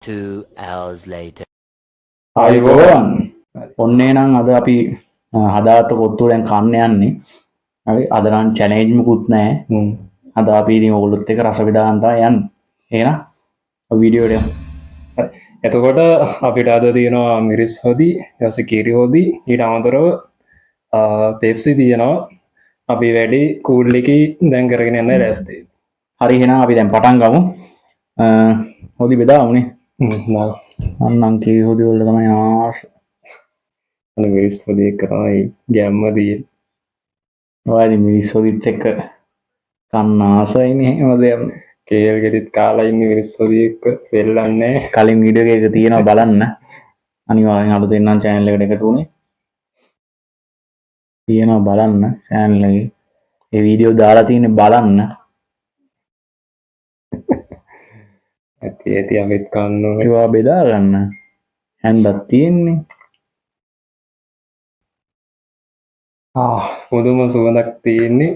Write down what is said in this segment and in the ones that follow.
2 hours later. ආයුබෝවන් ඔන්නේ නම් අද අපි හදාගත්ත කොත්තුව දැන් කන්න යන්නේ. හරි අද නම් චැලෙන්ජ් මුකුත් නැහැ. අද අපි ඉතින් ඕගොල්ලොත් එක්ක රස විඳා ගන්න යන්නේ. එහෙනම් වීඩියෝ එකට යමු. එතකොට අපිට අද තියෙනවා මිරිස් හොදි, ඊට පස්සේ කිරි හොදි, ඊට අමතරව පෙප්සි තියෙනවා. අපි වැඩි කූල් එකේ දැන් කරගෙන යන්න ලෑස්ති. හරි එහෙනම් අපි දැන් පටන් ගමු. හොදි බෙදාමුනේ. අන්නම් කිරි හොදි වල තමයි ආස. අනේ මිරිස් හොදි එක තමයි ගැම්ම තියෙන්නේ. ඔයාලි මිරිස් හොදිත් එක්ක කන්න ආසයිනේ එහෙමද යන්නේ. කේල් ගෙඩිත් කාලා ඉන්නේ මිරිස් හොදි එක්ක සෙල්ලන්නේ. කලින් වීඩියෝ එකක තියෙනවා බලන්න. අනිවාර්යෙන් අලුතෙන් නම් channel එකට එකතු වුණේ. තියෙනවා බලන්න channel එකේ. ඒ වීඩියෝ දාලා තියෙන්නේ බලන්න. ඇති අපිත් කන්න ඕනේ. ඒවා බෙදා ගන්න. හැන්දක් තියෙන්නේ. පුදුම සුවඳක් තියෙන්නේ.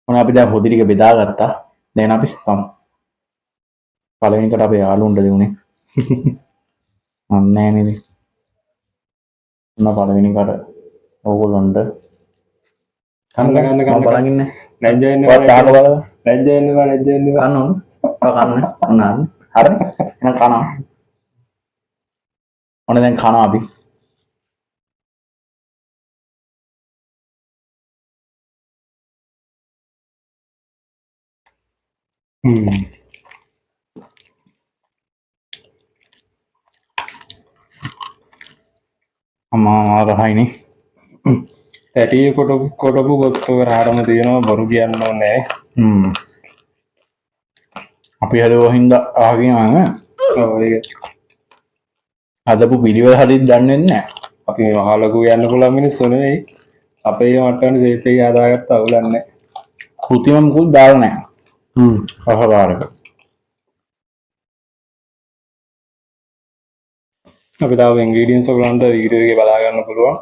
මොන අපි දැන් හොදි ටික බෙදාගත්තා. දැන් අපි කමු. පළවෙනි කට අපේ යාළුවන්ට දෙන්නේ. අන්නේ නේද? මොන පළවෙනි කට ඕගොල්ලන්ට කන්න බලන් ඉන්නේ. ලැජ්ජා වෙන්න ඔයා තාක බලව. ලැජ්ජා වෙන්න කන්න ඕන. කන්න. අන්න. හරි. එහෙනම් කනවා. ඔන්න දැන් කනවා අපි. අම්මා රහයිනේ. ඇටි කොටපු කොත්තු කරාටම තියෙනවා බොරු කියන්න ඕනේ නැහැ. අපි හදුවා හින්දා ආගෙන ඔව් ඒක හදපු පිළිවෙල හරියට දන්නේ නැහැ. අපි මේ මහලකු යන්න පුළුවන් මිනිස්සු නෙවෙයි. අපේ මට්ටමේ සේෆ් එක හදාගත්ත අවුලක් නැහැ. කෘතිම මුකුත් දාලා නැහැ. අහකාරක. අපි තාම ඉන්ග්‍රීඩියන්ට්ස් ඔයගලන්ට වීඩියෝ එකේ බලා ගන්න පුළුවන්.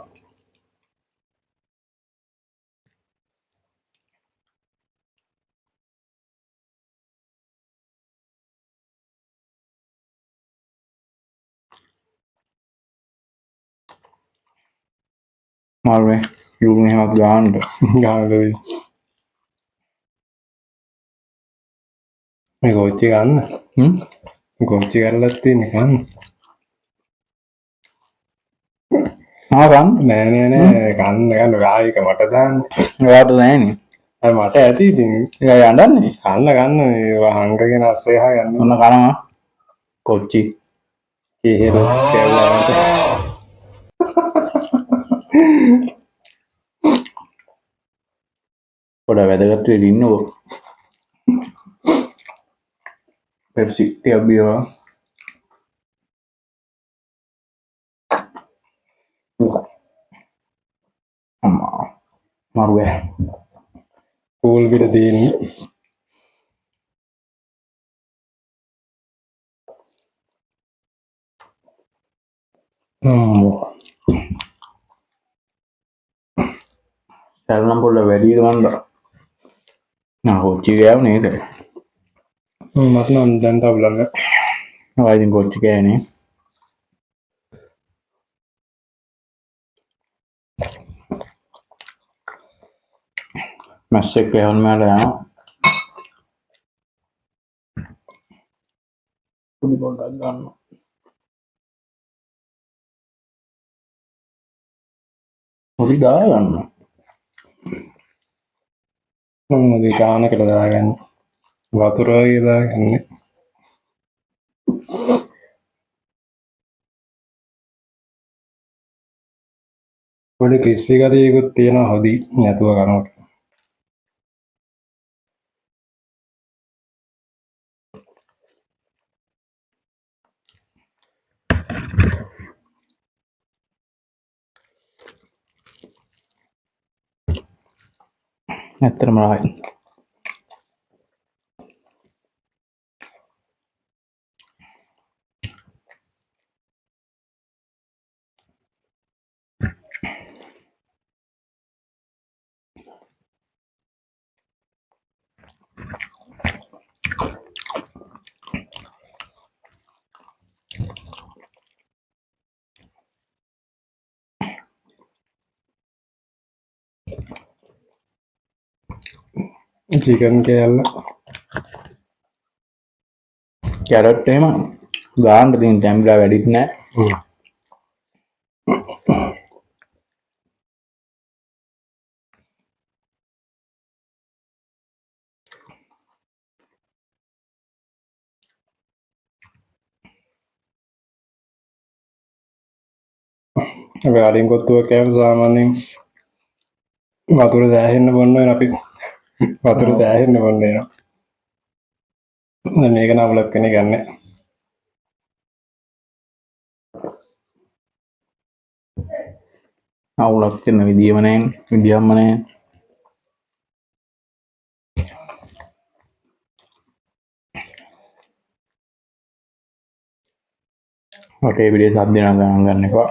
මාරුවේ ලුණු එහෙමත් ගන්න වෙයි. මේ කොච්චි ගන්න. කොච්චි කරලා තියෙන්නේ ගන්න. ගන්න නෑ ගන්න රායික මට දාන්න. ඔයාට නෑනේ. අර මට ඇති ඉතින්. ඒක යන්නන්නේ. ගන්න මේ හංගගෙන අස්සේ හා යන්න. ඔන්න කනවා. කොච්චි. කෙහෙල් කැවුලවට පොඩ වැදගත් වෙලා ඉන්නකෝ. පෙප්සි ටිකක් බීවා. අම්මා මරුවේ. කූල් පිට තියෙන්නේ. සැලනම් පොඩ වැඩිද මන්දා. කොච්චි ගෑව නේද? මට නම් දැන් තවුලන්න. ඉතින් කොච්චි කෑනේ. මැස් එක්ක එහොන් මෑට යනවා. පුඩි පොඩ්ඩක් ගන්නවා. පොඩි දා ගන්නවා. මම ගානකට දාගන්න. වතුර වගේ දාගන්නේ. පොඩි ක්‍රිස්පි ගතියකුත් තියෙනවා හොදි නැතුව කනකොට. ඇත්තටම රහයි. චිකන් කෑල්ල. කැරට් එහෙම ගාන්න තියෙන තැඹිලා වැඩිත් නැහැ. අපි අලින් කොත්තුවක් කෑම සාමාන්‍යයෙන් වතුර දෑහෙන්න බොන්න වෙන අපි වතුර දෑහෙන්න බොන්න වෙනවා. දැන් මේක නම් අවුලක් කෙනෙක් ගන්න. අවුලක් කරන විදියම නැහැ. වටේ පිටේ සද්ද වෙනවා ගණන් ගන්න එපා.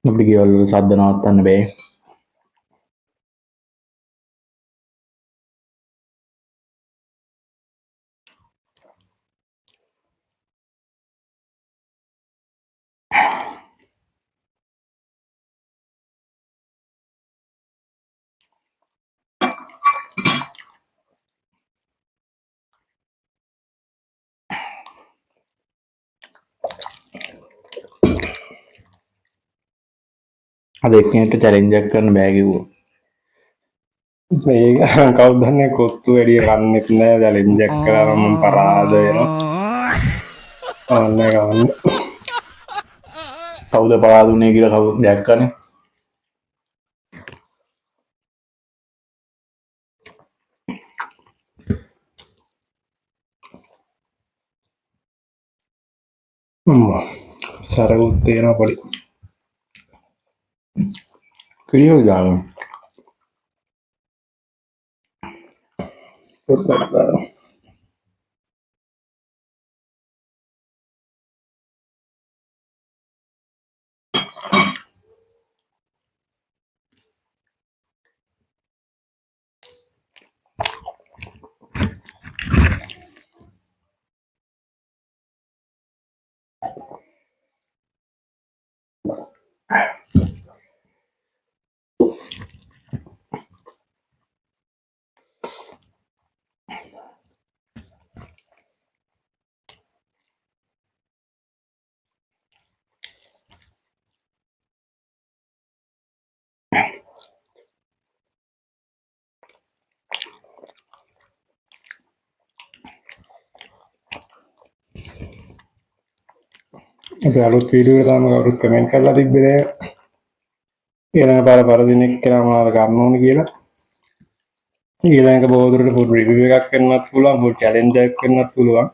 අපිට ගෙවල් වල සද්ද නවත්තන්න බෑ. අද එක්කෙනෙක්ට චැලෙන්ජ් එකක් කරන්න බෑ කිව්වා. මේක කවුද දන්නේ කොත්තු වැඩි කන්නෙත් නෑ චැලෙන්ජ් එක කරාම මම පරාද වෙනවා. අනේ ගන්න. කවුද පරාදුනේ කියලා කවුද දැක්කනේ. සරකුත් තියෙනවා පොඩි. කිරියෝ දාගන්න. පොඩ්ඩක් දාන්න. අපි අලුත් වීඩියෝ එක තාම කවුරුත් කමෙන්ට් කරලා තිබ්බේ නෑ. ඊළඟ පාර පරදිනෙක කියලා මොනවද ගන්න ඕනේ කියලා. ඊළඟ බොහෝ දුරට ෆුඩ් රිවිව් එකක් කරන්නත් පුළුවන්, ෆුඩ් චැලෙන්ජ් එකක් කරන්නත් පුළුවන්.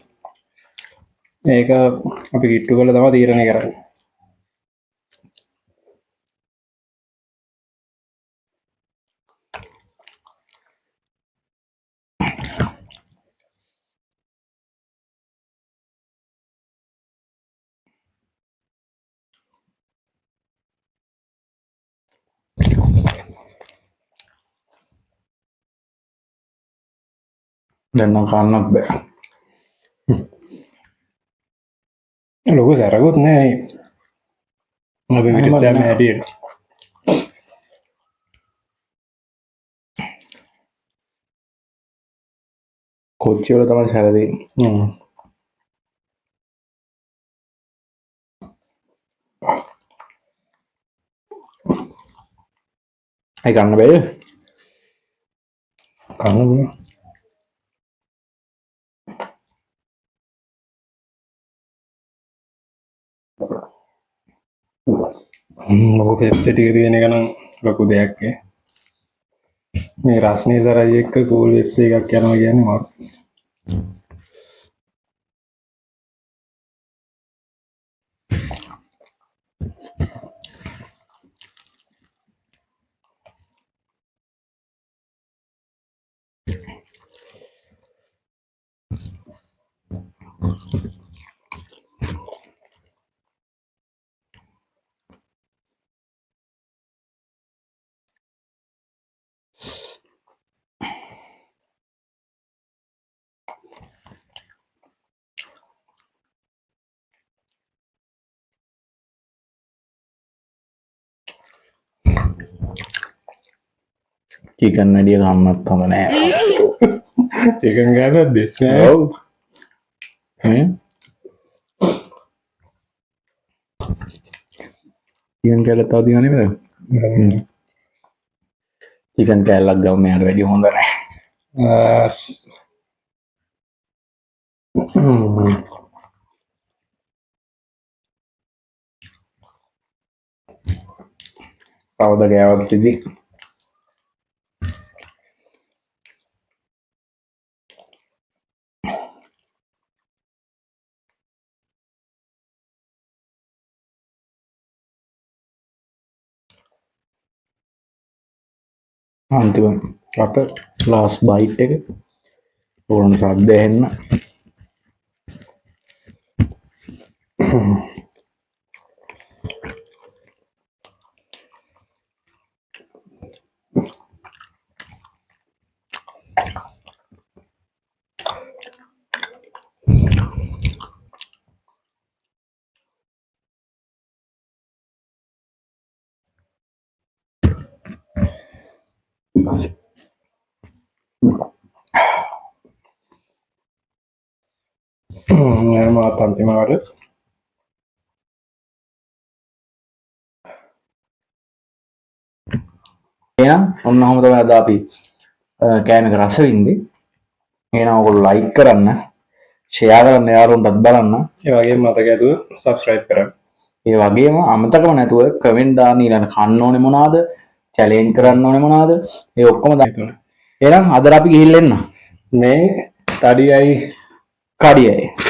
ඒක අපි කිට්ටු කරලා තමයි තීරණය කරන්නේ. දැන් නම් කන්නත් බෑ. ලොකු සැරකුත් නෑ. අපි මිරිස් දැම්ම හැටියට. කොච්චි වල තමයි සැර දෙන්නේ. ඒ ගන්න බැහැ. කන්න බෑ. ලොකු පෙප්සි ටික තියෙන එක නම් ලොකු දෙයක් ඈ. මේ රස්නේ සරයි එක්ක කූල් පෙප්සි එකක් යනවා කියන්නේ මරු. චිකන් වැඩිය ගන්නත් හොඳ නෑ. චිකන් ගන්නත් දෙත් නෑ. ඔව්. චිකන් කෑල්ලක් තව තියෙනව නේද? චිකන් කෑල්ලක් ගම මෙයාට වැඩිය හොඳ නෑ. කවුද ගෑවත් ඉතින් අන්තිමට ලාස්ට් බයිට් එක ඕන සද්ද ඇහෙන්න. මාත් අන්තිමට එහෙනම් ඔන්න ඔහොම තමයි අද අපි කෑම එක රස වින්දේ. එහෙනම් ඔයගොල්ලෝ ලයික් කරන්න, ෂෙයා කරන්න, යාළුවන්ටත් බලන්න. ඒ වගේම මතක ඇතුව සබ්ස්ක්‍රයිබ් කරන්න. ඒ වගේම අමතකම නැතුව කමෙන්ට් දාන්න ඊළඟ කන්න ඕනේ මොනවාද, චැලෙන්ජ් කරන්න ඕනේ මොනවාද, ඒ ඔක්කොම දාන්න. එහෙනම් අද අපි ගිහිල්ලා එන්න. මේ තඩියයි කඩියයි